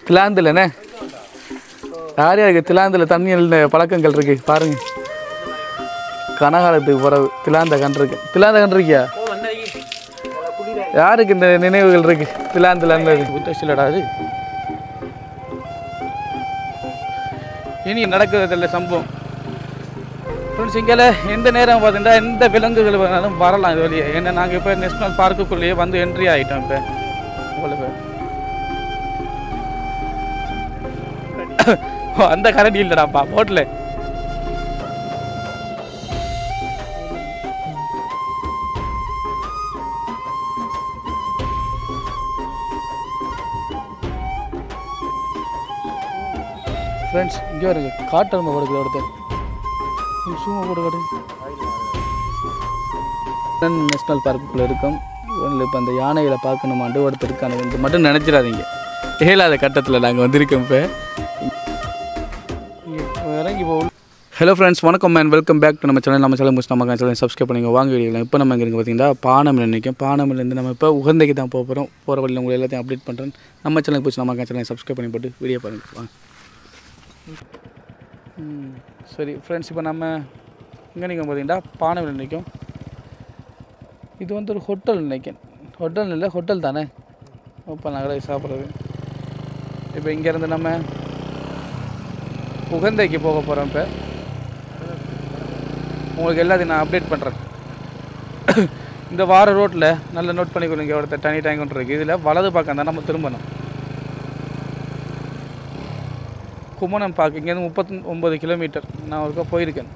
திலாந்தில்ண்ணே யார் யாருக்கு திலாந்தில் தண்ணியில் பழக்கங்கள் இருக்கு பாருங்க. கனகாலத்துக்கு பிறகு திலாந்த கண்டிருக்கு. திலாந்த கண்டிருக்கியா? யாருக்கு இந்த நினைவுகள் இருக்கு திலாந்தில் புத்தசிலடா? அது இனி நடக்கிறதில்ல சம்பவம். ஃப்ரெண்ட்ஸ், இங்கே எந்த நேரம் பார்த்தீங்கன்னா எந்த விலங்குகள் வேணாலும் வரலாம் இது வழியே. ஏன்னா நாங்கள் இப்போ நேஷ்னல் பார்க்குக்குள்ளேயே வந்து என்ட்ரி ஆகிட்டோம். இப்போ உங்களுக்கு அந்த கரடி இல்லைடாப்பா போட்டில். ஃப்ரெண்ட்ஸ், இங்கே வருங்க காட்டெருமை படுக்குது. ஒருத்தர் சூமை போட்டு காட்டு. நேஷ்னல் பார்க்குள்ளே இருக்கும். இப்போ அந்த யானைகளை பார்க்கணுமாண்டு ஒருத்தருக்கான வந்து மட்டும் நினச்சிடாதீங்க. ஏழாத கட்டத்தில் நாங்கள் வந்திருக்கோம். இப்போ இறங்கி போகணும். ஹலோ ஃப்ரெண்ட்ஸ், வணக்கம் மேன், வெல்கம் பேக் டு நம்ம சேனல். நம்ம சேனல் முடிச்சு நம்ம சேனல் சப்ஸ்கிரைப் பண்ணிங்க வாங்க வீடியோலாம். இப்போ நம்ம இங்கே இருக்குது பார்த்தீங்கன்னா பானமில் நிற்கும். பானமிலேருந்து நம்ம இப்போ உகந்தைக்கு தான் போக போகிறோம். போகிற வழியில் உங்களுக்கு எல்லாத்தையும் அப்டேட் பண்ணுறேன். நம்ம சேனலுக்கு பிடிச்சி நம்ம சேனலை சப்ஸ்கிரைப் பண்ணி போட்டு வீடியோ பாருங்கள் வாங்க. சரி ஃப்ரெண்ட்ஸ், இப்போ நம்ம இங்கே நிற்கும் பார்த்தீங்கன்னா பானமில் நிற்கும். இது வந்து ஒரு ஹோட்டல் நினைக்கிறேன். ஹோட்டல் இல்லை, ஹோட்டல் தானே. இப்போ நாங்கள் சாப்பிட்றது. இப்போ இங்கேருந்து நம்ம உகந்தைக்கு போக போகிறோம். இப்போ உங்களுக்கு எல்லாத்தையும் நான் அப்டேட் பண்ணுறேன். இந்த வார ரோட்டில் நல்ல நோட் பண்ணிக்கொள்ளுங்க. இங்கே ஒருத்தர் தனி டேங்க் ஒன்று இருக்குது. இதில் வலது பக்கம் தான் நம்ம திரும்பணும். குமணம் பார்க்க இங்கேருந்து 39 கிலோமீட்டர் நான் ஒருக்கா போயிருக்கேன்.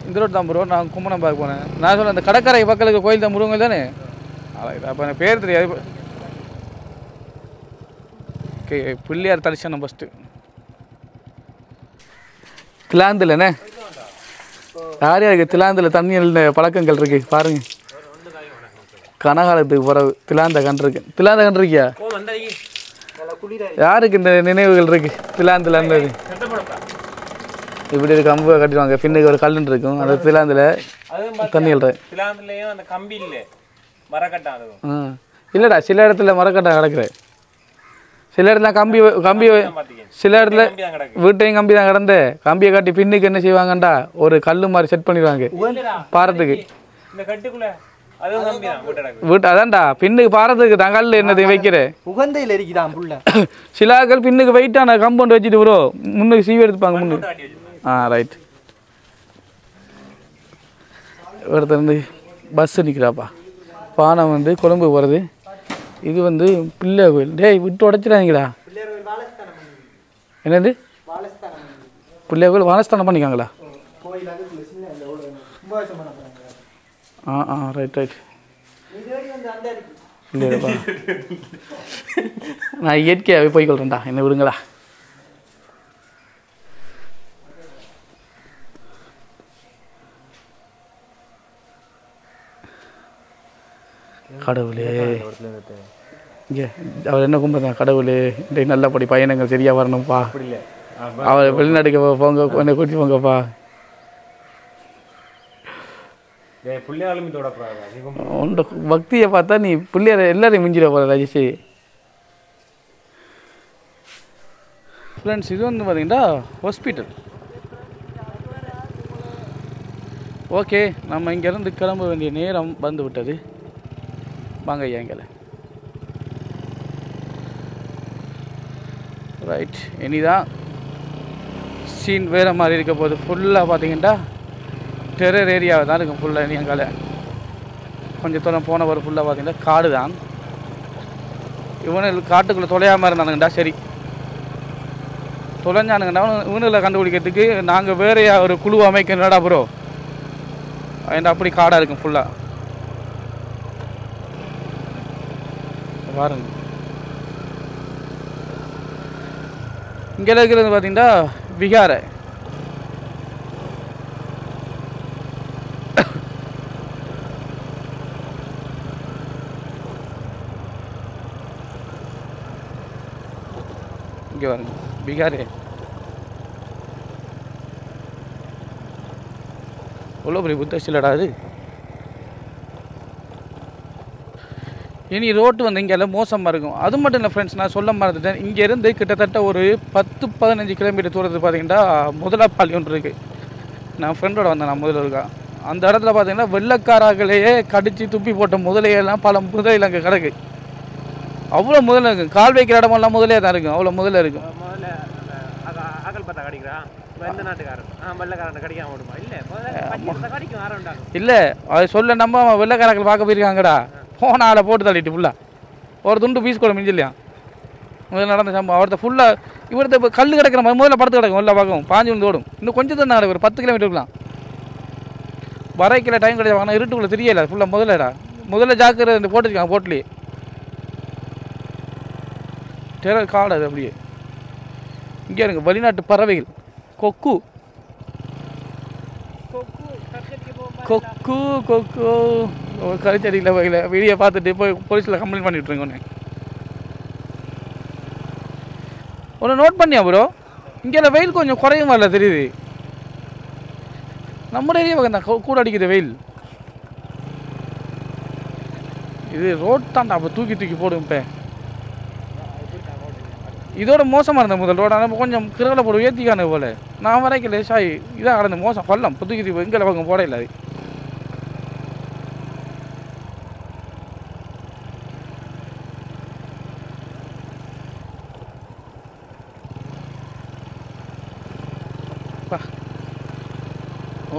இந்த ரோட் தான் ப்ரோ. நான் குமணம் பார்க்க போனேன். நான் சொல்ல அந்த கடற்கரை பக்கத்துக்கு கோயில் தான் முருகன் தானே. அப்போ எனக்கு பேர் தெரியாது. ஓகே, பிள்ளையார் தரிசனம் ஃபஸ்ட்டு. திலாந்தில்ண்ணே யார் யாருக்கு திலாந்தில் தண்ணியில் பழக்கங்கள் இருக்கு பாருங்க. கனகாலத்துக்கு பிறகு திலாந்த கண்டிருக்கு. திலாந்த கண்டிருக்கியா? யாருக்கு இந்த நினைவுகள் இருக்கு திலாந்தில்? இப்படி ஒரு கம்பு கட்டிடுவாங்க, பின்னுக்கு ஒரு கல்லுன்னு இருக்கும். அந்த திலாந்தில் தண்ணியில் இல்லைடா, சில இடத்துல மரக்கட்டை கிடக்குற, சில இடத்துல கம்பி கம்பி, சில இடத்துல வீட்டையும் கம்பி தான் கிடந்து கம்பியை காட்டி பின்னுக்கு என்ன செய்வாங்கண்டா ஒரு கல் மாதிரி செட் பண்ணிடுவாங்க பாரத்துக்கு. வீட்டு அதான்டா பின்னுக்கு பாரத்துக்கு தான் கல் என்னது வைக்கிற உகந்தையில் இருக்கிறான். சில ஆக்கள் பின்னுக்கு வெயிட்டான கம்பவுண்ட் வச்சுட்டு ப்ரோ முன்னுக்கு சீவி எடுத்துப்பாங்க முன்னுக்கு. ரைட். ஒருத்தர் வந்து பஸ்ஸு நிற்கிறாப்பா. பானம் வந்து கொழும்பு போகிறது. இது வந்து பிள்ளை கோயில். டேய் விட்டு உடச்சிடாதீங்களா? என்னது பிள்ளை கோயில் வானஸ்தானம் பண்ணிக்காங்களா? Right right. இல்லையாப்பா, நான் இயற்கையாகவே போய்கொள்கிறேன்டா, என்ன விடுங்களா. கடவுளே, இங்கே அவர் என்ன கும்பிட்றான்? கடவுளே இன்றைக்கு நல்லபடி பயணங்கள் சரியாக வரணும்ப்பா. அவர் வெளிநாட்டுக்கு போங்க, என்னை கூட்டி போங்கப்பா. உன்னோட பக்தியை பார்த்தா நீ பிள்ளையார எல்லாரையும் மிஞ்சிட போகிற ராஜேஷ். ஃப்ரெண்ட்ஸ், இது வந்து பார்த்தீங்கன்னா ஹாஸ்பிட்டல். ஓகே, நம்ம இங்கேருந்து கிளம்ப வேண்டிய நேரம் வந்து விட்டது. வாங்க ஐயா எங்களை. ரைட், இனிதான் சீன் வேறு மாதிரி இருக்க போது. ஃபுல்லாக பார்த்தீங்கன்னா டெரர் ஏரியாவை தான் இருக்கும் ஃபுல்லாக. இனி எங்களை கொஞ்சம் தூரம் போன ஒரு ஃபுல்லாக பார்த்தீங்கன்னா காடு தான். இவனு காட்டுக்குள்ளே தொலையாமல் இருந்தானுங்கண்டா. சரி தொலைஞ்சானுங்கண்டா. இவனுங்களை கண்டுபிடிக்கிறதுக்கு நாங்கள் வேறையா ஒரு குழு அமைக்கணும்டா ப்ரோ. ஏன்டா அப்படி காடாக இருக்கும் ஃபுல்லாக பாருங்க. இங்கே இருக்கிறது பார்த்தீங்கன்னா விகாரை. இங்கே பாருங்க விகாரை. எவ்வளோ பெரிய புத்தசிலடா அது. இனி ரோட்டு வந்து இங்கே எல்லாம் மோசமாக இருக்கும். அது மட்டும் இல்லை ஃப்ரெண்ட்ஸ், நான் சொல்ல மறந்துட்டேன். இங்கேருந்து கிட்டத்தட்ட ஒரு 10-15 கிலோமீட்டர் தூரத்துக்கு பார்த்தீங்கன்னா முதலாப்பாளி ஒன்று இருக்குது. நான் ஃப்ரெண்டோட வந்தேன், நான் முதல்ல இருக்கா அந்த இடத்துல பார்த்தீங்கன்னா வெள்ளக்காரர்களையே கடித்து துப்பி போட்ட முதலையெல்லாம் பல முதலையில் அங்கே கிடக்கு. அவ்வளோ முதல்ல இருக்கும். கால் வைக்கிற இடமெல்லாம் முதலே தான் இருக்கும். அவ்வளோ முதல்ல இருக்கும். இல்லை அது சொல்ல நம்ம வெள்ளக்காரர்கள் பார்க்க போயிருக்காங்கடா, போன ஆளை போட்டு தள்ளிட்டு ஃபுல்லாக ஒரு துண்டு பீஸ் கூட மிஞ்சில்லையா முதல்ல நடந்த சம்பவம். அவர்கிட்ட ஃபுல்லாக இவர்கிட்ட இப்போ கல் கிடக்கிற மாதிரி முதல்ல படுத்து கிடக்கும். வெளில பார்க்கும் பாஞ்சு வந்து ஓடும். இன்னும் கொஞ்சம் தான் நடக்கும், ஒரு 10 கிலோமீட்டருக்குலாம் வரைக்கிற டைம் கிடையாது. ஆனால் இருட்டுக்குள்ளே தெரியல ஃபுல்லாக முதல்லடா. முதல்ல ஜாக்கிர இந்த போட்டுருக்காங்க போட்லேயே டெரர் காடு. அது அப்படியே இங்கே இருங்க வெளிநாட்டு பறவைகள் கொக்கு கொக்கு கொக்கு கறிச்சடியில் வகையில் வீடியோ பார்த்துட்டு போய் போலீஸில் கம்ப்ளைண்ட் பண்ணிவிட்ருங்க. ஒன்று நோட் பண்ணியா ப்ரோ, இங்கே வெயில் கொஞ்சம் குறையும் வரல தெரியுது. நம்ம ஏரியா பக்கம் தான் கூட அடிக்குது வெயில். இது ரோட் தான்டா, அப்போ தூக்கி தூக்கி போடும். இப்போ இதோட மோசமாக இருந்த முதல் ரோடு, ஆனால் கொஞ்சம் கிரகலை போட ஏற்றிக்கானு போல். நான் வரைக்கும் லேசாகி இதாக கடந்த மோசம் கொல்லம் தூக்கி தூக்கி எங்கே பக்கம் போட இல்லை. அது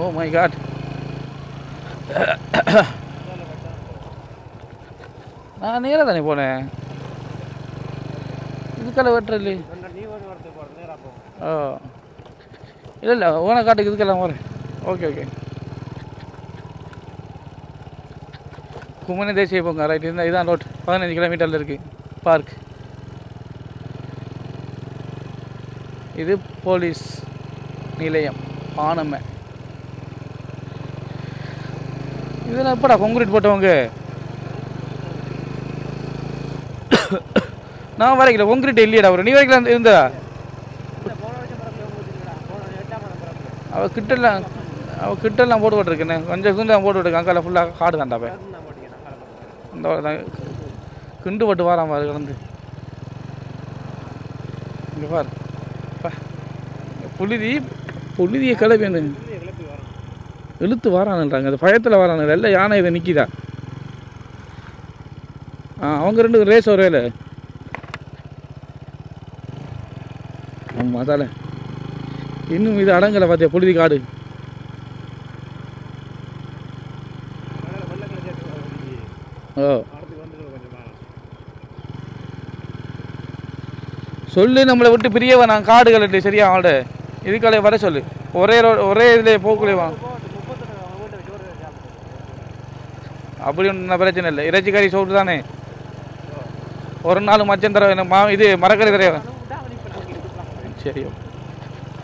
ஓ மை காட், நான் நேராக தானே போனேன். இதுக்கெல்லாம் வெட்டுறல்ல. ஓ இல்லை இல்லை ஓன காட்டுக்கு இதுக்கெல்லாம் போகிறேன். Okay okay. கும்மனி தேசிய பூங்கா ரைட் இருந்தால் இதான் ரோட். 15 கிலோமீட்டரில் இருக்குது பார்க். இது போலீஸ் நிலையம் பானமை. இதெல்லாம் எப்படா கான்கிரீட் போட்டவங்க? நான் வரைக்கல கான்கிரீட் இல்லையடா. ஒரு நீ வரைக்கலாம் இருந்தா அவள் கிட்டெல்லாம் போட்டு விட்டுருக்கேண்ணே. கொஞ்சம் கிண்டு தான் போட்டு விட்டுருக்கேன். அங்கே ஃபுல்லாக காடு தாண்டா போய் இந்த கிண்டு போட்டு வாரான் பாரு கலந்து. இங்கே பாரு புழுதியை கிளப்பி அந்த இழுத்து வாரானுன்றாங்க. அது பயத்தில் வாரானு. வெள்ளை யானை இதை நிற்கிதா? அவங்க ரெண்டு ரேஸ் ஒரு வேலை. ஆமாம் அதால இன்னும் இது அடங்கலை பார்த்தியா புழுதி காடு. ஓ சொல்லு, நம்மளை விட்டு பிரியவா நான் காடுகள் சரியா? அவங்கள்ட்ட இதுக்காலே வர சொல்லு. ஒரே இதில் போக்குள்ளே வாங்க. அப்படி ஒன்றும் பிரச்சனை இல்லை. இறைச்சி கறி சோறு தானே. ஒரு நாள் மச்சம் தர இது மரக்கறி தரையா? சரி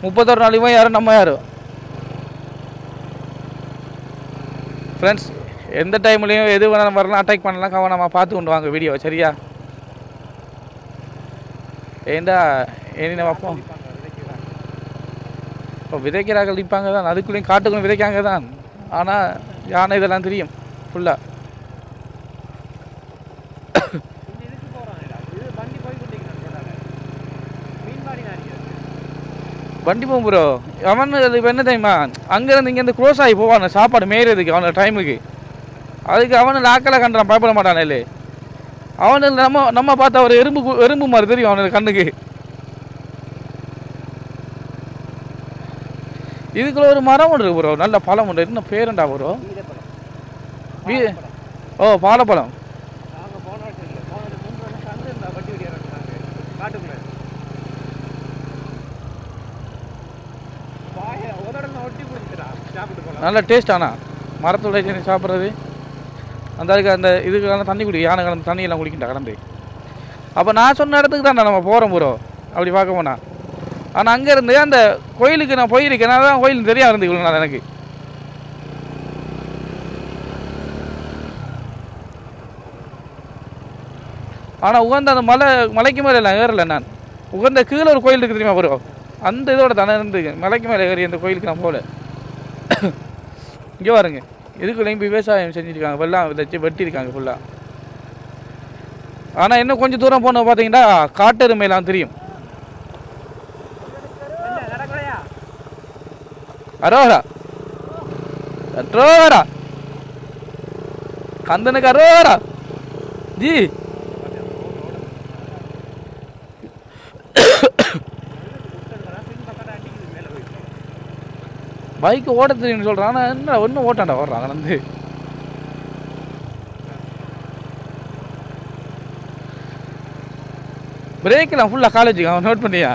31 நாள் இவன் யாரும் நம்ம யாரும். ஃப்ரெண்ட்ஸ் எந்த டைம்லேயும் எது வேணாலும் வரலாம், அட்டாக் பண்ணலாம். கவனமாக பார்த்து கொண்டு வாங்க வீடியோவை சரியா? ஏண்டா என்ன வைப்போம். இப்போ விதைக்கிறார்கள் நிற்பாங்க தான், அதுக்குள்ளேயும் காட்டுக்குள்ளேயும் விதைக்காங்க தான். ஆனால் யானை இதெல்லாம் தெரியும் ஃபுல்லாக. வண்டி போகும் ப்ரோ. அவன் இப்போ என்ன தெரியுமா, அங்கேருந்து இங்கேருந்து க்ளோஸ் ஆகி போவான் சாப்பாடு மேயறதுக்கு அவனோட டைமுக்கு. அதுக்கு அவனு லாக்கெல்லாம் கண்டுறான், பயப்பட மாட்டானே இல்லை. அவனு நம்ம பார்த்தா ஒரு எறும்பு மாதிரி தெரியும் அவனோட கண்ணுக்கு. இதுக்குள்ள ஒரு மரம் ஒன்று இருக்கு ப்ரோ, நல்ல பழம் ஒன்று. என்ன பேருண்டா ப்ரோ? ஓ பாலப்பழம். நல்ல டேஸ்ட். ஆனால் மரத்தோட சாப்பிட்றது அந்த அதுக்கு அந்த இதுக்கெல்லாம் தண்ணி குடி. யானை கலந்து தண்ணியெல்லாம் குடிக்கிட்டா கலந்து. அப்போ நான் சொன்ன இடத்துக்கு தான் நம்ம போகிறோம் ப்ரோ. அப்படி பார்க்க போனா. ஆனால் அங்கேருந்து அந்த கோயிலுக்கு நான் போயிருக்கேன். நான் தான் கோயில் தெரியா இருந்து இவ்வளோ நாள் எனக்கு. ஆனால் உகந்த அந்த மலைக்கு மேலே எல்லாம் ஏறலை நான். உகந்த கீழே ஒரு கோயில் இருக்குது தெரியுமா ப்ரோ? அந்த இதோட தானே இருந்து மலைக்கு மேலே ஏறி அந்த கோயிலுக்கு நான் போகல. இங்கே பாருங்க, இதுக்குள்ளேயும் போய் விவசாயம் செஞ்சுருக்காங்க. வெள்ளம் விதைச்சி வெட்டியிருக்காங்க ஃபுல்லாக. ஆனால் இன்னும் கொஞ்சம் தூரம் போன பார்த்தீங்கன்னா காட்டெருமையெல்லாம் தெரியும். அரோரா அரோரா கந்தனுக்கு அரோரா ஜி. பைக்கு ஓட்ட தெரியும்னு சொல்கிறான். ஆனால் என்ன ஒன்றும் ஓட்டாண்டா ஓடுறாங்க வந்து. பிரேக்கெலாம் ஃபுல்லாக காலேஜுக்கு அவன் நோட் பண்ணியா?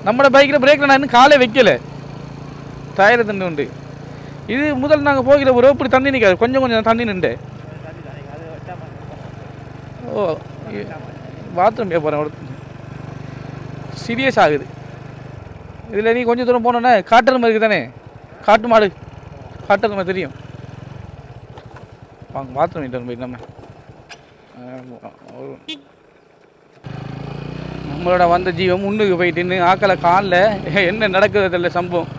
நம்மளோட பைக்கில் பிரேக்கில் நான் இன்னும் காலே வைக்கலை, டயரை தண்ணி உண்டு. இது முதல் நாங்கள் போகிற ஒரு இப்படி தண்ணி நிற்காது, கொஞ்சம் கொஞ்சம் தண்ணி நின்று. ஓ பாத்ரூம் போகிறேன், ஒரு சீரியஸ் ஆகுது. இதில் நீ கொஞ்சம் தூரம் போனோன்னே காட்டெருமை இருக்குது தானே, காட்டு மாடு காட்டெருமை தெரியும். வாங்க பாத்ரூம் போயிட்டு நம்மளோட வந்த ஜீவம் முன்னுக்கு போயிட்டுன்னு ஆக்களை காலில் என்ன நடக்குது இல்லை சம்பவம்.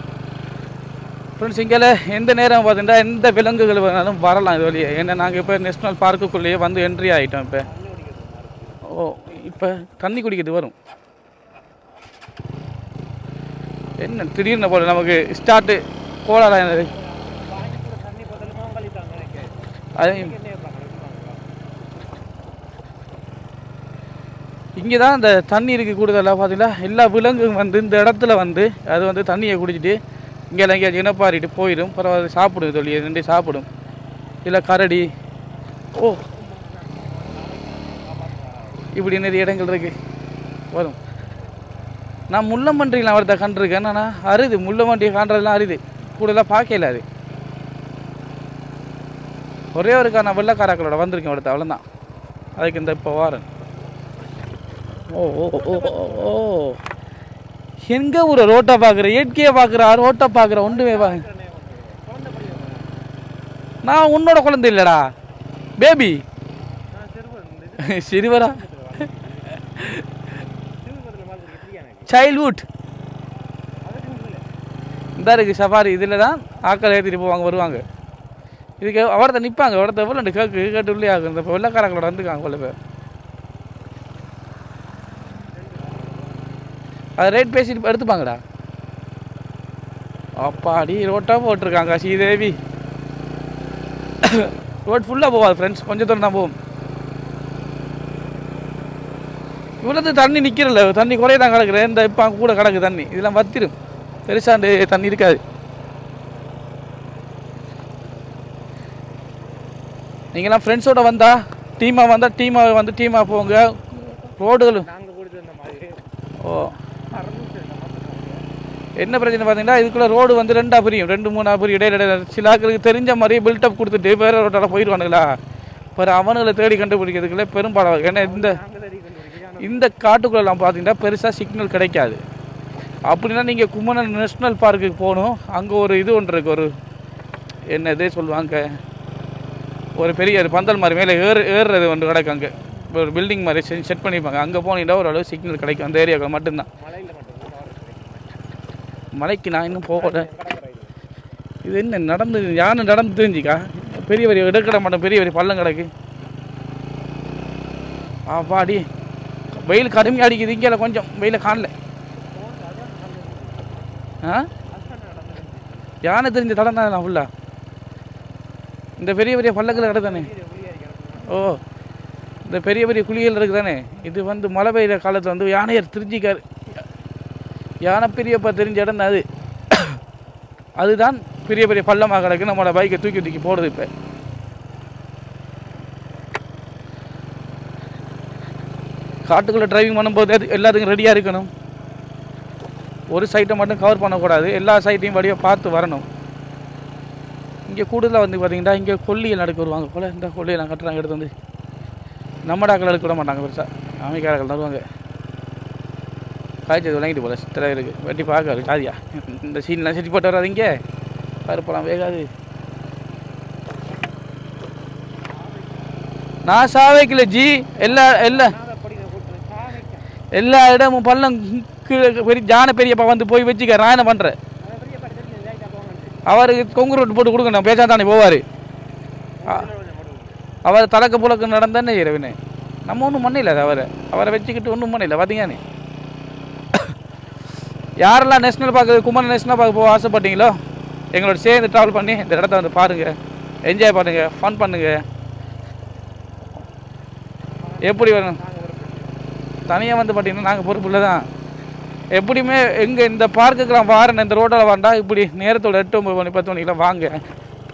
ஃப்ரெண்ட்ஸ் இங்கே எந்த நேரம் பார்த்தீங்கன்னா எந்த விலங்குகள் வேணாலும் வரலாம் இது வழியே. ஏன்னா நாங்கள் இப்போ நேஷ்னல் பார்க்குக்குள்ளேயே வந்து என்ட்ரி ஆகிட்டோம். இப்போ இப்போ தண்ணி குடிக்கிறது வரும். என்ன திடீர்னு போல நமக்கு ஸ்டார்ட்டு கோளாறு. அது இங்கே தான் இந்த தண்ணி இருக்குது கூடுதலாக பார்த்தீங்கன்னா. எல்லா விலங்கும் வந்து இந்த இடத்துல வந்து அது வந்து தண்ணியை குடிச்சிட்டு இங்கே எங்கேயாச்சும் இனப்பாரிட்டு போயிடும். பரவாயில்ல சாப்பிடும், சொல்லி ரெண்டு சாப்பிடும். இல்லை கரடி, ஓ இப்படி நிறைய இடங்கள் இருக்குது வரும். நான் முள்ளம்பன்றிலாம் அவர்த்த கண்டிருக்கேன். என்னன்னா அரிது, முள்ளம்பன்றியை காண்றதுலாம் அரிது, கூடுதலாக பார்க்கல. அது ஒரே ஒருக்கா நான் வெள்ளக்காராக்களோட வந்திருக்கேன் அவர்த்த, அவ்வளோதான். அதுக்கு இந்த இப்போ வாரேன். ஓ ஓ ஓ ஓ எங்கே ஒரு ரோட்டை பார்க்குற, இயற்கையை பார்க்குற, ரோட்டை பார்க்குற ஒன்றுமே பார்க்க. நான் உன்னோட குழந்தை இல்லைடா பேபி, சிறுவரா சைல்ட்ஹுட் இந்த இருக்குது சஃபாரி. இதில் தான் ஆக்கள் ஏற்றிட்டு போவாங்க வருவாங்க. இதுக்கு அவர்த்த நிற்பாங்க, அவர்த்த எவ்வளோ ரெண்டு கேட்டு உள்ளே ஆகும். இந்த வெள்ளக்காரங்களோட வந்துருக்காங்க இவ்வளோ பேர். அது ரேட் பேசிட்டு எடுத்துப்பாங்கடா. அப்பாடி ரோட்டாக போட்டிருக்காங்க ஸ்ரீதேவி. ரோட் ஃபுல்லாக போகாது ஃப்ரெண்ட்ஸ், கொஞ்சம் தூரம் தான் போகும். இவ்வளோது தண்ணி நிற்கிறல்ல, தண்ணி குறைய தான் கிடக்குற. இந்த இப்போ கூட கிடக்கு தண்ணி, இதெல்லாம் வத்திரும். பெருசாண்டு தண்ணி இருக்காது. நீங்களாம் ஃப்ரெண்ட்ஸோடு வந்தால் டீமாக வந்தால் டீமாக போங்க. ரோடுகள் ஓ என்ன பிரச்சனை பார்த்தீங்கன்னா, இதுக்குள்ளே ரோடு வந்து ரெண்டாக பிரியும், 2-3 பிரியும். இடையில சில ஆக்களுக்கு தெரிஞ்ச மாதிரியே பில்டப் கொடுத்துட்டு வேறு ரோட்டால் போயிடுவானுங்களா. பிறகு அவனுங்களை தேடி கண்டுபிடிக்கிறதுக்குள்ளே பெரும்பாலும். ஏன்னா இந்த காட்டுக்குள்ளெல்லாம் பார்த்தீங்கன்னா பெருசாக சிக்னல் கிடைக்காது. அப்படின்னா நீங்கள் கும்மணல் நேஷ்னல் பார்க்குக்கு போகணும். அங்கே ஒரு இது ஒன்று இருக்குது, ஒரு என்ன இதே சொல்லுவாங்க, ஒரு பெரிய பந்தல் மாதிரி மேலே ஏறுறது ஒன்று கிடக்கு. அங்கே ஒரு பில்டிங் மாதிரி செட் பண்ணியிருப்பாங்க. அங்கே போனீங்கன்னா ஓரளவு சிக்னல் கிடைக்கும். அந்த ஏரியாவுக்கு மட்டும்தான். மலைக்கு நான் இன்னும் போகல. இது என்ன நடந்து யானை நடந்து தெரிஞ்சிக்கா, பெரிய பெரிய இடக்கிட மாட்டோம், பெரிய பெரிய பள்ளம் கிடக்கு. பாடி வெயில் கடுமையாக அடிக்குது. இங்கே கொஞ்சம் வெயில காணல. யானை தெரிஞ்ச தடம் தானே நான் ஃபுல்லாக. இந்த பெரிய பெரிய பள்ளங்கள் கிடத்தானே. ஓ இந்த பெரிய பெரிய குழிகள் இருக்குது தானே. இது வந்து மழை பெய்கிற காலத்தில் வந்து யானையர் தெரிஞ்சிக்காரு. யானை பெரியப்பா தெரிஞ்ச இடம் அது. அதுதான் பெரிய பெரிய பள்ளமாக கிடக்கு. நம்மளோட பைக்கை தூக்கி போடுது. இப்போ காட்டுக்குள்ளே டிரைவிங் பண்ணும்போது அது எல்லாத்துக்கும் ரெடியாக இருக்கணும். ஒரு சைட்டை மட்டும் கவர் பண்ணக்கூடாது, எல்லா சைட்டையும் வழியாக பார்த்து வரணும். இங்கே கூடுதலாக வந்து பார்த்தீங்கன்னா இங்கே கொல்லியில் நடக்க வருவாங்க போல். இந்த கொல்லியெல்லாம் கட்டுறாங்க, எடுத்து வந்து நம்ம டாக்கள் எடுக்க விட மாட்டாங்க. பெருசாக அமைக்காரர்கள் தருவாங்க. காய்ச்சல் விளங்கிட்டு போல சித்திரருக்கு வெட்டி பார்க்காது காதியா. இந்த சீன்லாம் செட்டி போட்டு வராது. இங்கே பருப்பெல்லாம் வேகாது. நான் சாவைக்கல ஜி. எல்லா இடமும் பள்ளம் பெரிய ஜான பெரியப்பா வந்து போய் வச்சுக்க. நான் என்ன பண்ணுறேன், அவருக்கு கொங்கு ரோட்டு போட்டு கொடுக்கணும். பேசா தானே போவார். அவர் தலக்க புலக்கு நடந்தானே இரவினே. நம்ம ஒன்றும் பண்ணல. அவரை வச்சுக்கிட்டு ஒன்றும் பண்ணல. பார்த்தீங்கன்னு யாரெல்லாம் நேஷ்னல் பார்க்க குமரன் நேஷ்னல் பார்க்க போக ஆசைப்பட்டீங்களோ எங்களோட சேர்ந்து ட்ராவல் பண்ணி இந்த இடத்த வந்து பாருங்கள், என்ஜாய் பண்ணுங்கள், ஃபன் பண்ணுங்கள். எப்படி வேணும் தனியாக வந்து பார்த்தீங்கன்னா நாங்கள் பொறுப்பு இல்லை தான். எப்படியுமே எங்கே இந்த பார்க்குக்கெலாம் வாரேன், இந்த ரோட்டில் வாண்டா இப்படி நேரத்தோட 8, 9 மணி 10 மணிக்கெலாம் வாங்க.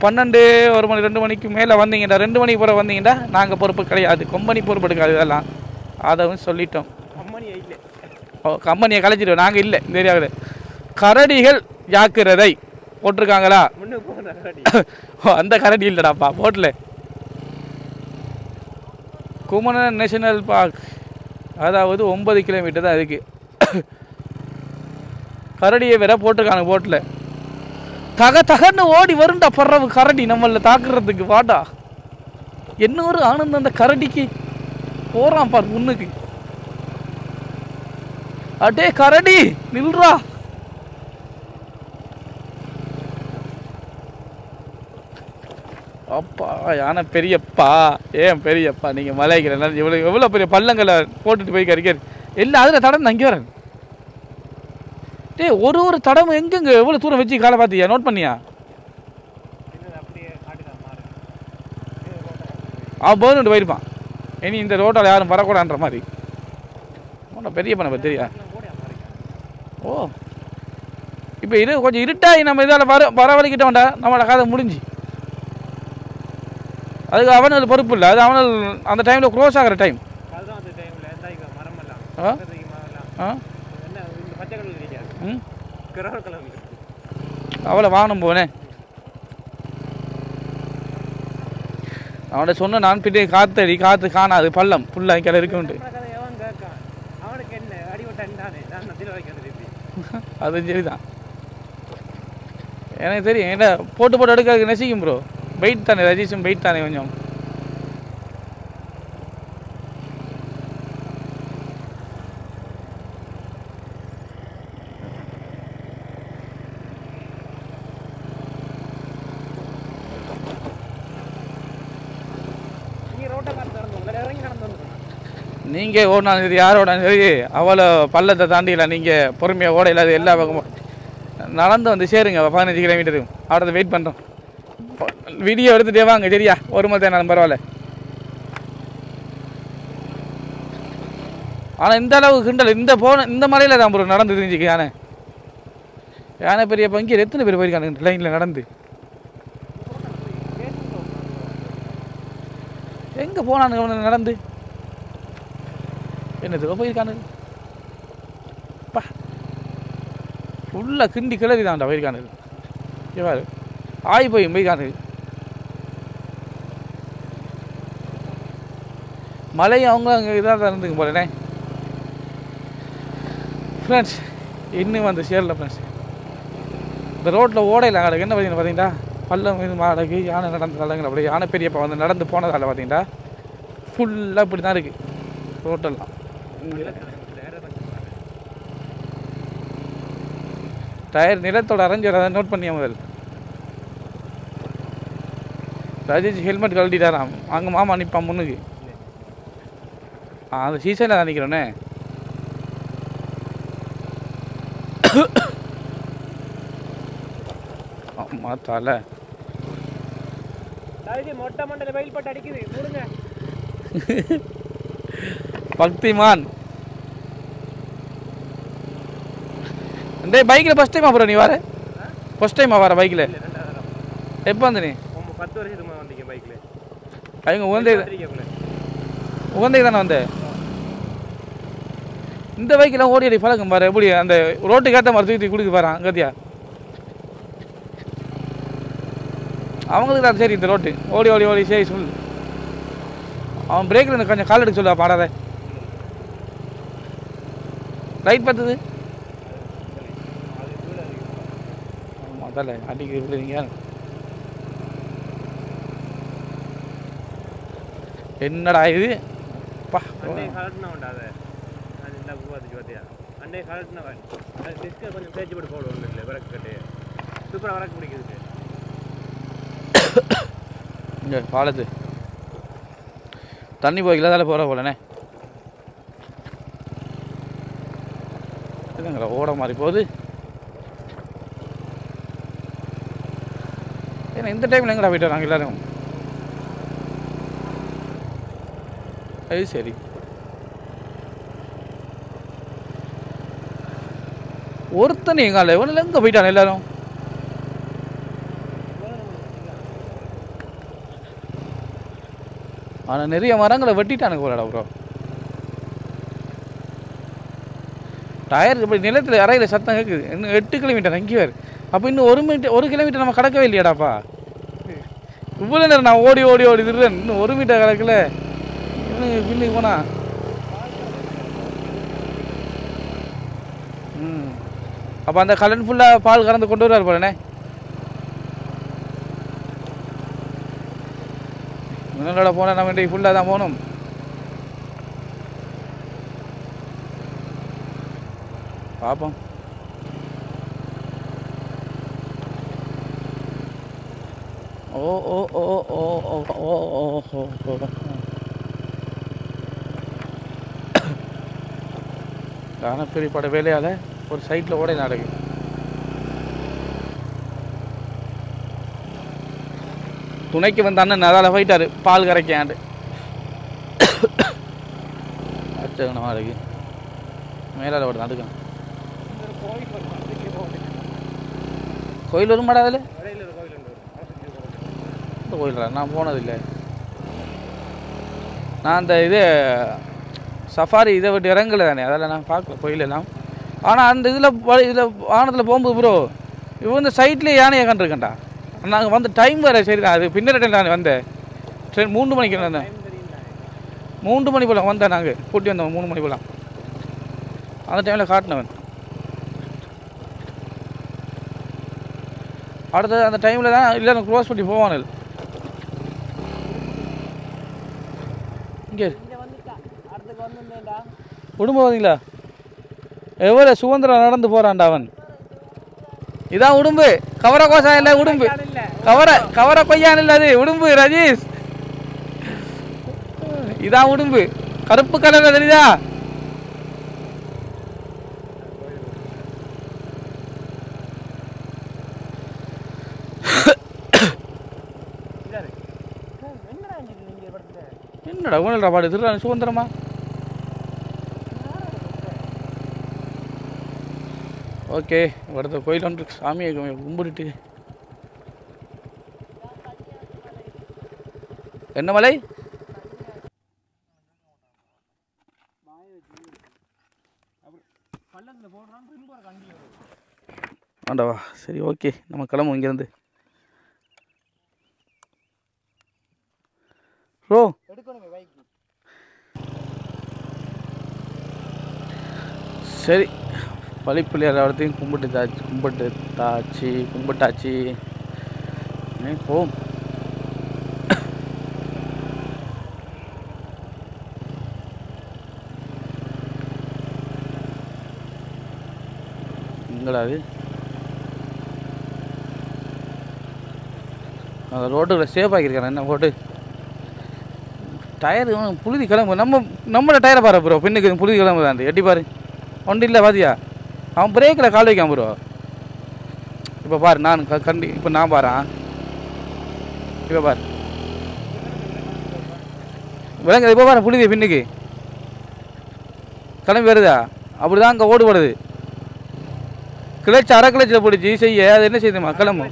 12, 1 மணி 2 மணிக்கு மேலே வந்தீங்கடா, 2 மணிக்கு பிறகு வந்தீங்கன்னா நாங்கள் பொறுப்பு கிடையாது. கம்பெனி பொறுப்பு எடுக்காது. இதெல்லாம் அதை சொல்லிட்டோம். கம்பெனியை கலைச்சிடுவோம். நாங்கள் இல்லை இந்த ஏரியாவில். கரடிகள் ஜாக்கிரதை போட்டிருக்காங்களா? அந்த கரடி இல்லைடாப்பா போட்டில். குமரன் நேஷனல் பார்க் அதாவது 9 கிலோமீட்டர் தான் இருக்குது. கரடியை வேற போட்டிருக்காங்க போட்டில். தகன்னு ஓடி வருண்டா பறவை கரடி நம்மள தாக்குறதுக்கு. வாடா, என்ன ஒரு ஆனந்தம் அந்த கரடிக்கு. போறான் பார் முன்னுக்கு. அடே கரடி நில்றா. அப்பா யானை பெரியப்பா, ஏன் பெரியப்பா நீங்கள் மலைக்கிற எவ்வளோ பெரிய பள்ளங்களை போட்டுட்டு போய் கறிக்காரு. இல்லை அதில் தடம் அங்கே வரேன். டே ஒரு தடம் எங்கெங்க எவ்வளோ தூரம் வச்சு காலை பார்த்தியா? நோட் பண்ணியா? போதுண்டு போயிருப்பான். இனி இந்த ரோட்டால் யாரும் வரக்கூடாதுன்ற மாதிரி. பெரிய பண்ண தெரியா? ஓ இப்போ இது கொஞ்சம் இருட்டாகி நம்ம இதால் வரவழைக்கிட்ட வேண்டா, நம்மளோட கதை முடிஞ்சு. அதுக்கு அவனுக்கு பொறுப்பு இல்லை. அது அவனு அந்த டைமில் க்ளோஸ் ஆகிற டைம். அவளை வாங்கணும் போனேன். அவன்கிட்ட சொன்ன நான் பின்னே காற்று காணாது பள்ளம் ஃபுல்லாக கிளை இருக்குன்ட்டு. அது சரிதான், எனக்கு தெரியும். என்ன போட்டு எடுக்கிறதுக்கு நெசிக்கும் ப்ரோ. வெயிட் தானே ரஜிஷும், வெயிட் தானே கொஞ்சம். நீங்கள் ஓடினாலும் சரி, யார் ஓடினாலும் சரி, அவ்வளோ பள்ளத்தை தாண்டிடலாம். நீங்கள் பொறுமையாக ஓட இல்லாத எல்லா பக்கமும் நடந்து வந்து சேருங்க. 15 கிலோமீட்டரு அவட வெயிட் பண்ணுறோம். வீடியோ எடுத்துகிட்டே வாங்க சரியா? ஒரு மணி நேரம் பரவாயில்ல. ஆனால் இந்த அளவுக்கு கிண்டல் இந்த மலையில் தான் ப்ரோ நடந்து தெரிஞ்சுக்க. யானை பெரிய பங்கி எத்தனை பேர் போயிருக்காங்க லைனில் நடந்து. எங்கே போனானுங்க நடந்து? என்னது போயிருக்கானு பா, ஃபுல்லாக கிண்டி கிளறி தான்டா போயிருக்கானு. எவ்வாறு ஆய் போயிருக்கானு. மழையும் அவங்க அங்கே இதாக தான் இருந்துங்க போலண்ணே. ஃப்ரெண்ட்ஸ் இன்னும் வந்து சேரல ஃப்ரெண்ட்ஸ். இந்த ரோட்டில் ஓடையில் அங்கே என்ன பார்த்தீங்கன்னா பள்ளம் இது மாடகு யானை நடந்த தளங்கள். அப்படியே யானை பெரியப்பா வந்து நடந்து போனதால் பார்த்தீங்கன்னா ஃபுல்லாக இப்படி தான் இருக்குது ரோட்டெல்லாம். டயர் நிலத்தோட அரைஞ்சி வர நோட் பண்ணியா முதல். ராஜேஷ் ஹெல்மெட் கழட்டிட்டாராம். அங்கே மாமா நிற்பான் முன்னுக்கு. அந்த சீசனில் தான் நிற்கிறோன்னே. மாத்தால பக்திமான் பைக்கில் ஃபஸ்ட் டைமா ப்ரோ நீ வர? ஃபஸ்ட் டைமா வர பைக்கில்? எப்போ வந்து நீ? 10 வருஷத்துக்கு வந்தீங்க பைக்கில். அவங்க உகந்தை தானே வந்த? இந்த பைக்கெல்லாம் ஓடி அடி பழக்கம் பாரு. எப்படி அந்த ரோட்டுக்கு ஏற்ற மாதிரி தூக்கி கொடுக்க பாரு அங்கத்தியா. அவங்களுக்கு தான் சரி இந்த ரோட்டு ஓடி ஓடி ஓடி சரி சொல்லு. அவன் பிரேக்கில் இருந்து கொஞ்சம் கால் எடுக்க சொல்லுவா பாடாத. ரைட் பார்த்தது முதல்ல அடிக்க நீங்கள் என்னடா இது பா. இங்கே பாலத்து தண்ணி போய்க்கல அதில் போகிற போலண்ணே. இல்லைங்களா ஓட மாதிரி போகுது. ஏன்னா இந்த டைமில் எங்கடா போயிட்டு வராங்க எல்லோரும்? அது சரி. ஒருத்தனை எங்கால இவனில் எங்கே போயிட்டான் எல்லோரும்? ஆனால் நிறைய மரங்களை வெட்டிட்டானுங்க போலடா ப்ரோ. டயருக்கு இப்படி நிலத்தில் அறையில் சத்தம் கேட்குது. இன்னும் 8 கிலோமீட்டர் அங்கே வேறு. அப்போ இன்னும் 1 கிலோமீட்டர் நம்ம கடக்கவே இல்லையாடாப்பா. இவ்வளோ நேரம் நான் ஓடி ஓடி ஓடி திருறேன். இன்னும் 1 மீட்டர் கடக்கல. இன்னும் பின்னுக்கு போனா அப்போ அந்த கலன் ஃபுல்லாக பால் கறந்து கொண்டு வருவார் போலண்ணே. இவங்களோட போனால் நம்ம இன்றைக்கு ஃபுல்லாக தான் போகணும். பார்ப்போம். ஓ ஓ ஓ ஓ ஓ ஓ ஓ ஓ பெரிய பட வேலையால் ஒரு சைட்டில் ஓட நடக்கு. துணைக்கு வந்த அண்ணன் அதால் போயிட்டார் பால் கரைக்காண்டு. அச்சகனமாக இருக்கு. மேலால் ஓடுது அதுக்கு கோயில் வரும் மாடா அதில். இந்த கோயிலா நான் போனதில்லை. நான் அந்த இது சஃபாரி இதை விட்டு இறங்கலை தானே, அதெல்லாம் நான் பார்க்கல கோயிலெல்லாம். ஆனால் அந்த இதில் வானத்தில் போகும்போது ப்ரோ இவன் இந்த சைட்லேயே யானையை கண்டிருக்கேன்டா. நாங்கள் வந்து டைம் வேறு சரி தான். அது பின்னர் டைம் நான் வந்தேன். ட்ரெயின் 3 மணிக்கு வந்தேன். 3 மணி போல் வந்தேன். நாங்கள் கூட்டி வந்தோம் 3 மணி போல். அந்த டைமில் காட்டினவன். அடுத்தது அந்த டைமில் தான் இல்லை க்ளோஸ் பண்ணி போவானு. இங்கே குடும்பம் பார்த்தீங்களா எவ்வளோ சுதந்திரம் நடந்து போகிறான்டா அவன். இதான் உடும்பு. கவர கோசா இல்லை உடும்பு. கவர கொய்யான் இல்லை அது உடும்பு ரஜீஷ். இதான் உடும்பு. கருப்பு கலர்ல தெரியுதா? என்னடா உணல்டா பாடு திருடா சுதந்திரமா. ஓகே அடுத்த கோயில் ஒன்று சாமியை கும்பிட்டுட்டு. என்ன மலை? ஆண்டவா சரி ஓகே நம்ம கிளம்பும் இங்கேருந்து. ப்ரோ சரி பழிப்பிள்ளையார் இடத்தையும் கும்பிட்டாச்சு. போம். எங்கடா அது? அந்த ரோட்டுக்குள்ள சேஃப் ஆகியிருக்கானே என்ன போட்டு. டயரு புழுதி கிளம்பு. நம்மளோட டயரை பாரு ப்ரோ. பின்னுக்கு புழுதி கிளம்பு தான் எட்டி பாரு. ஒன்று இல்லை பாத்தியா? அவன் பிரேக்கில் கால் வைக்காம ப்ரோ. இப்போ பாரு நான் இப்போ நான் பாறேன். இப்போ பாரு விளங்க. இப்போ பாரு புழுதி பின்னுக்கு கிளம்பி வருதா? அப்படி தான் அங்கே ஓடுபடுது. கிளச்சு அரை கிளச்சில் போடுச்சு செய்ய. அது என்ன செய்யுதுமா கிளம்பு.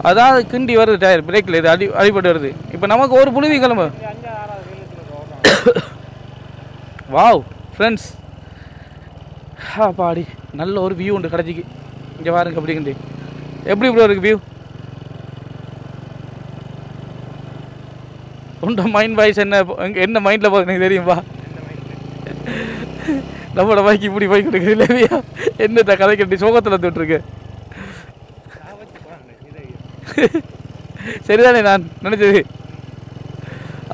அதான் கிண்டி வருது டயர் பிரேக்கில். இது அடிபட்டு வருது. இப்போ நமக்கு ஒரு புழுதி கிளம்பு. வாவ் ஃப்ரெண்ட்ஸ் பாடி நல்ல ஒரு வியூ உண்டு கடைச்சிக்கு. இங்கே பாருங்க அப்படிங்கிட்டு எப்படி ப்ரோ இருக்குது வியூ? உண்ட மைண்ட் வாய்ஸ் என்ன மைண்டில் போகுது எனக்கு தெரியும்பா. நம்மளோட பைக் இப்படி பைக் கொடுக்குது இல்லையா? என்னத்தை கதை கட்டி சோகத்தில் வந்துட்டுருக்கு. சரிதானே நான் நினச்சது.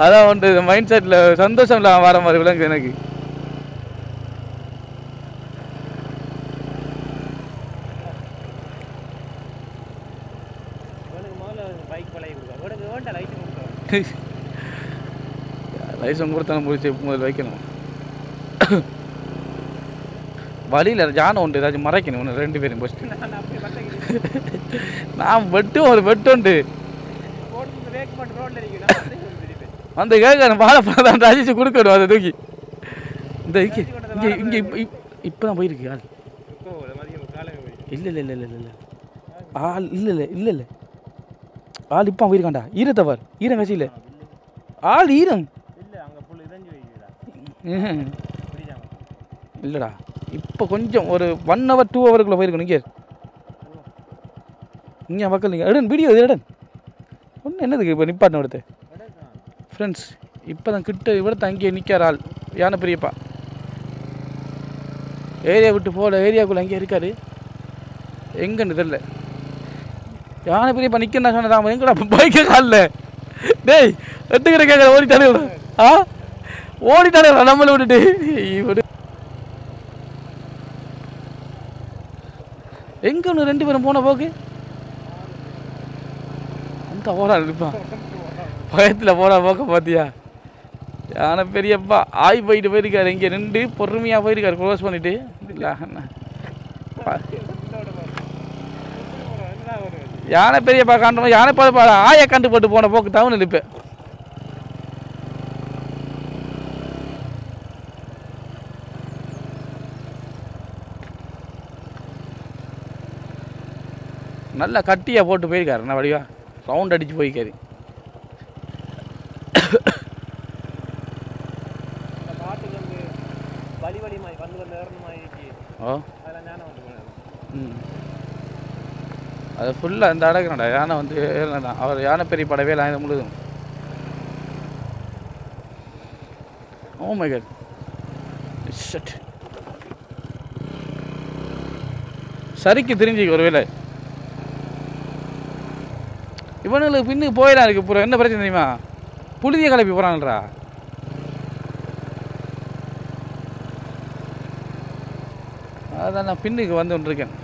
அதான் வந்து மைண்ட் செட்டில் சந்தோஷம் இல்லாமல் வர மாதிரி விளங்குது எனக்கு. லைசன்ஸ் கொடுத்தா முடிச்சு முதல் வைக்கணும். வழியில் ஜானம் உண்டு ஏதாச்சும் மறைக்கணும் ஒன்று 2 பேரும் ஃபஸ்ட்டு நான் ஒரு வெட்டு உண்டு அந்த கேட்க வாழைப்பழம் தான் ரசிச்சு கொடுக்கணும் அதை தூக்கி இந்த இங்கே இங்கே இப்போ தான் போயிருக்கு ஆள் இல்லை இல்லை இல்லை இல்லை இல்லை ஆள் இல்லை இல்லை இல்லை இல்லை ஆள் இப்போ போயிருக்காண்டா ஈரத்தவர் ஈரம் கட்சியில் ஆள் ஈரம் இல்லைடா இப்போ கொஞ்சம் ஒரு 1 hour 2 hourக்குள்ளே போயிருக்கணும் இங்கே மக்கள் நீங்கள் எடன் வீடியோ இது எடன் ஒன்று என்னதுக்கு இப்போ நிப்பாட்டின எடுத்து ஃப்ரெண்ட்ஸ் இப்போ தான் கிட்ட இவ்வளோ அங்கேயே நிற்கார் ஆள் யானை பெரியப்பா ஏரியா விட்டு போகல ஏரியாவுக்குள்ளே அங்கேயே இருக்கார் எங்கன்னு தெரியல யானை பெரியப்பா நிற்கணும் சொன்னதான் எங்கடா பைக்கை காலில் டேய் எட்டுக்கிட்ட கேட்குற ஓடிட்டானே ஓடிட்டானே நம்மளை விட்டுட்டு இவரு எங்கே ஒன்று 2 பேரும் போன போக்கு அந்த ஓரா இருப்பான் பயத்தில் போன போக்க பார்த்தியா யானை பெரியப்பா போயிட்டு போயிருக்காரு இங்கே 2 பொறுமையாக போயிருக்காரு க்ளோஸ் பண்ணிட்டு இல்லை யானை பெரியப்பா காண்டோம் யானை பார்த்து ஆயை கண்டு போட்டு போன போக்கு டவுன் இப்போ நல்லா கட்டியாக போட்டு போயிருக்காரு நான் வடிவா ரவுண்ட் அடித்து போயிருக்காரு ஓ அது ஃபுல்லாக இந்த அடக்குறடா யானை வந்து ஏறலாம் அவர் யானை பெரிய படவே இல்லை முழுதும் ஓ மை காட் ஷட் சரிக்கு தெரிஞ்சுக்க ஒரு வேலை இவனுங்களுக்கு பின்னுக்கு போயிடலாம் இருக்கு பூரா என்ன பிரச்சனை தெரியுமா புழுதியை கிளப்பி போகிறாங்கன்றா அதான் நான் பின்னுக்கு வந்து கொண்டிருக்கேன்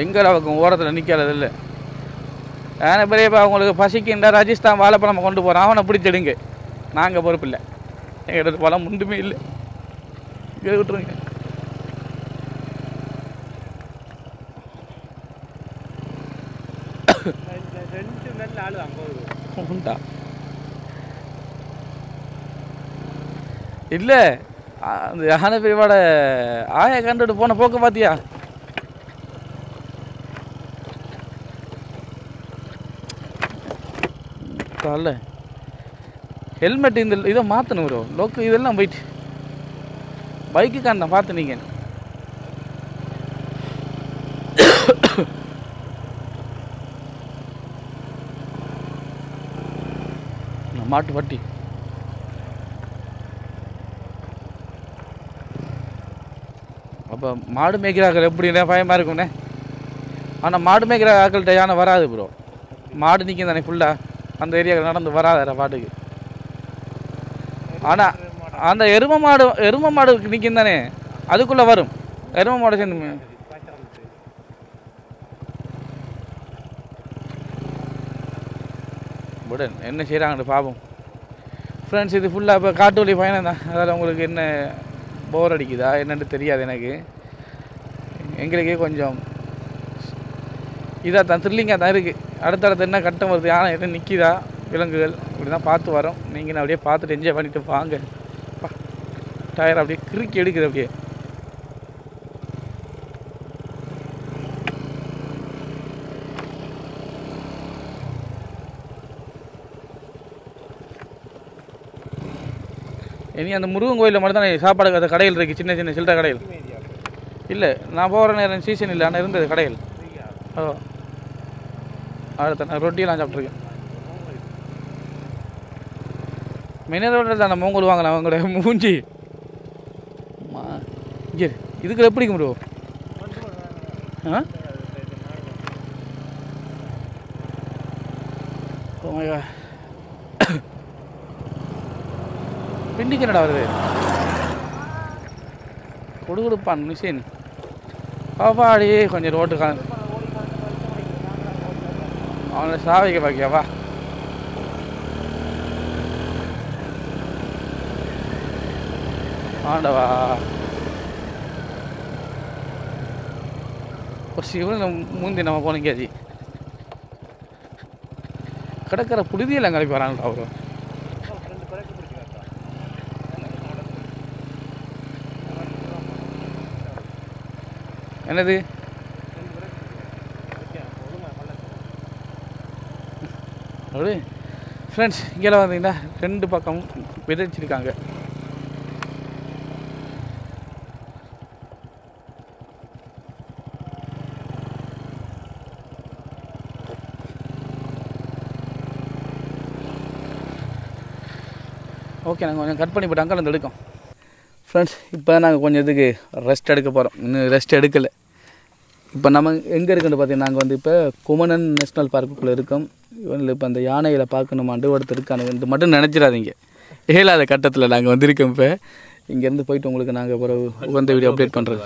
எங்கே அவங்க ஓரத்தில் நிற்கிறது இல்லை ஏன்னா பெரியப்பா அவங்களுக்கு பசிக்குண்டா ராஜஸ்தான் வாழைப்பழம் கொண்டு போகிறான் அவனை பிடிச்சிடுங்க நாங்கள் பொறுப்பு இல்லை எங்கள் பழம் ஒன்றுமே இல்லை விட்டுருங்க உண்டா இல்லை அந்த யானை பெரியவாட ஆயை கண்டுட்டு போன போக்க பார்த்தியா அல்ல ஹெல்மெட் இந்த இதை மாற்றணும் ப்ரோ லோக்கு இதெல்லாம் போயிட்டு பைக்குக்கான பார்த்து நீங்கள் மாட்டு பட்டி அப்போ மாடு மேய்க்கிற ஆக்கள் எப்படின்னா பயமாக இருக்கும்ண்ணே ஆனால் மாடு மேய்க்கிற ஆக்கள்கிட்ட யானை வராது ப்ரோ மாடு நிற்கும் தானே ஃபுல்லாக அந்த ஏரியாவில் நடந்து வராது பாட்டுக்கு ஆனால் அந்த எரும மாடு நிற்கும் தானே அதுக்குள்ளே வரும் எரும மாடு சேர்ந்து உடன் என்ன செய்கிறாங்கன்னு பார்ப்போம் ஃப்ரெண்ட்ஸ். இது ஃபுல்லாக இப்போ காட்டு வழி பயணம் தான். அதால் உங்களுக்கு என்ன போர் அடிக்குதா என்னென்னு தெரியாது எனக்கு. எங்களுக்கே கொஞ்சம் இதாக தான் த்ரில்லிங்காக தான் இருக்குது. அடுத்தடுத்து என்ன கட்டம் வருது, யானை என்ன நிற்கிதா, விலங்குகள் இப்படி தான் பார்த்து வரோம். நீங்கள் அப்படியே பார்த்துட்டு என்ஜாய் பண்ணிவிட்டு வாங்க. டயர் அப்படியே கிறுக்கி எடுக்குது அப்படியே. இனி அந்த முருகன் கோயிலில் மட்டும் தான் சாப்பாடு அந்த கடையில் இருக்குது, சின்ன சின்ன சில்லறை கடையில். இல்லை நான் போகிற நேரம் சீசன் இல்லை, ஆனால் இருந்தது கடைகள். ஓ அடுத்த நான் ரொட்டியெல்லாம் சாப்பிட்ருக்கேன். மினரோட தான் நம்ம மூங்கல் வாங்கலாம் அவங்களோட மூஞ்சி. இங்கே இதுக்கு எப்படி முடியும்? ஆ பிண்டிக்கு என்னடா வருது? கொடுப்பான் மிஷின் பாப்பாடி கொஞ்சம் ரோட்டு அவனை சாவிக்க பாக்கியாவா. ஆண்டவா ஒரு சிவன் மூந்தி நம்ம போன கேஜி கிடக்கிற புழுதியெல்லாம் கிளப்பி வராங்கடா அவரு. என்னது அப்படி ஃப்ரெண்ட்ஸ் இங்கெல்லாம் பார்த்தீங்கன்னா 2 பக்கமும் விதைச்சிருக்காங்க. ஓகே நாங்கள் கொஞ்சம் கட் பண்ணி போட்டு அங்கே வந்து எடுக்கோம். ஃப்ரெண்ட்ஸ் இப்போ தான் நாங்கள் கொஞ்சம் இதுக்கு ரெஸ்ட் எடுக்க போகிறோம். இன்னும் ரெஸ்ட் எடுக்கலை. இப்போ நம்ம எங்கே இருக்குன்னு பார்த்தீங்கன்னா நாங்கள் வந்து இப்போ குமணன் நேஷ்னல் பார்க்குள்ளே இருக்கோம். இவனில் இப்போ அந்த யானைகளை பார்க்கணுமாண்டு ஒருத்தர் இருக்கானு இது மட்டும் நினச்சிடாதீங்க. ஏழாத கட்டத்தில் நாங்கள் வந்திருக்கோம். இப்போ இங்கேருந்து போயிட்டு உங்களுக்கு நாங்கள் பிறகு உகந்த வீடியோ அப்டேட் பண்ணுறோம்.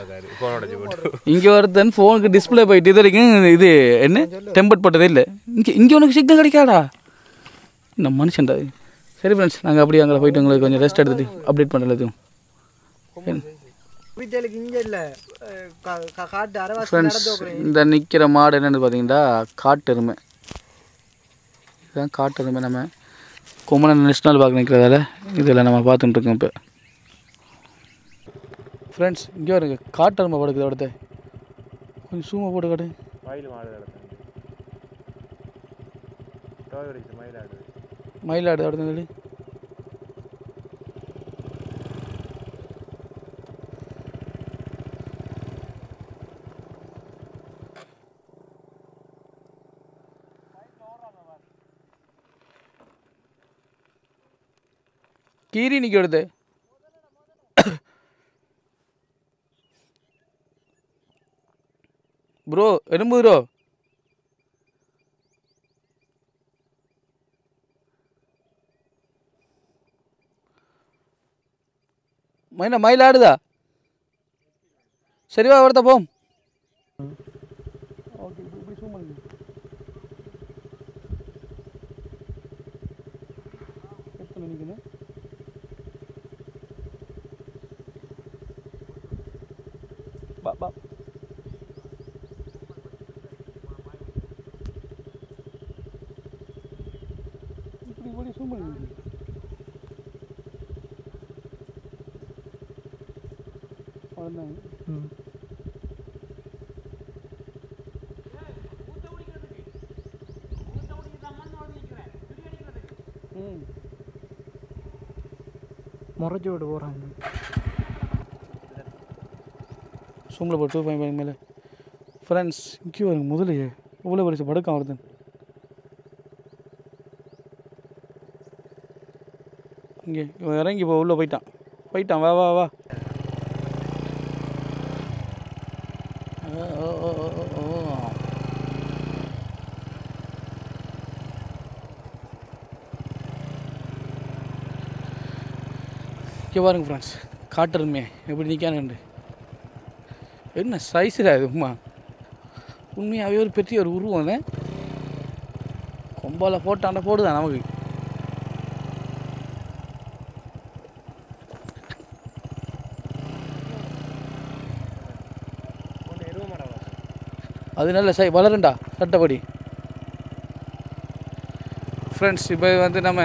இங்கே ஒருத்தன் ஃபோனுக்கு டிஸ்பிளே போயிட்டு இது வரைக்கும் இது என்ன டெம்பர்ட் போட்டதே இல்லை. இங்கே உனக்கு சிக்னல் கிடைக்காடா இந்த மனுஷன்டா. சரி ஃப்ரெண்ட்ஸ் நாங்கள் அப்படியே அங்கே போயிட்டு உங்களுக்கு கொஞ்சம் ரெஸ்ட் எடுத்துகிட்டு அப்டேட் பண்ணுறதும். ஃப்ரெண்ட்ஸ் இந்த நிற்கிற மாடு என்னென்னு பார்த்தீங்கன்னா காட்டு எருமை. இதுதான் காட்டு எருமை. நம்ம குமணன் நேஷ்னல் பார்க் நிற்கிறதால இதில் நம்ம பார்த்துட்டுருக்கோம். இப்போ ஃப்ரெண்ட்ஸ் இங்கே வருங்க காட்டு எருமை படுக்குது. அடுத்த கொஞ்சம் சூமை போட்டு காட்டு. மயிலாடு அடுத்த கீரி நிற்க எடுத்து ப்ரோ எறும்பு ப்ரோ மயிலாடுதா சரிவா ஒருத்த போம். ஓகே இப்படி சூம் பண்ணி எத்தனை நிற்குது. பா பா இப்படி சூம் பண்ணி முறைச்சி விட்டு போகிறாங்க. சூமில் போட்டு 2.5 மேலே ஃப்ரெண்ட்ஸ் இங்கே வருங்க முதலையே இவ்வளோ படிச்சு படுக்க வருது. இங்கே இவன் இறங்கி இப்போ உள்ளே போயிட்டான் வா வா வா. இங்கே பாருங்க ஃப்ரெண்ட்ஸ் காட்டுருமே எப்படி நிற்கானுண்டு. என்ன சைஸில் அது உண்மையாகவே ஒரு பெரிய ஒரு உருவம். கொம்பால் போட்டாண்ட போடுதான் நமக்கு. அது நல்ல வளருண்டா சட்டப்படி. ஃப்ரெண்ட்ஸ் இப்போ வந்து நம்ம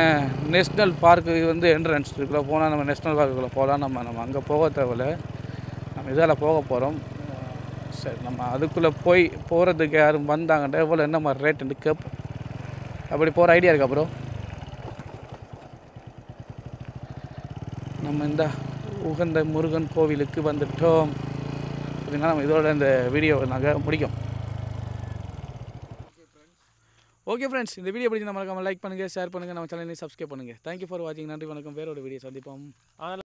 நேஷ்னல் பார்க்கு வந்து என்ட்ரன்ஸ் இருக்குள்ள போனால் நம்ம நேஷ்னல் பார்க்குள்ளே போகலாம். நம்ம அங்கே போக தேவையில்ல, நம்ம இதால் போக போகிறோம். சரி நம்ம அதுக்குள்ளே போகிறதுக்கு யாரும் வந்தாங்கன்ற எவ்வளோ என்ன மாதிரி ரேட்டுன்னு கேட்போம். அப்படி போகிற ஐடியா இருக்கா ப்ரோ? நம்ம இந்த உகந்த முருகன் கோவிலுக்கு வந்துட்டோம். அப்படின்னா நம்ம இதோட இந்த வீடியோவை நாங்கள் முடிக்கும். ஓகே ஃப்ரெண்ட்ஸ் இந்த வீடியோ பிடிச்சி நம்ம லைக் பண்ணுங்கள், ஷேர் பண்ணுங்கள், நம்ம சேனலை சப்ஸ்கிரைப் பண்ணுங்கள். தேங்க்யூ ஃபார் வாட்சிங். நன்றி வணக்கம். வேற ஒரு வீடியோ சந்திப்போம்.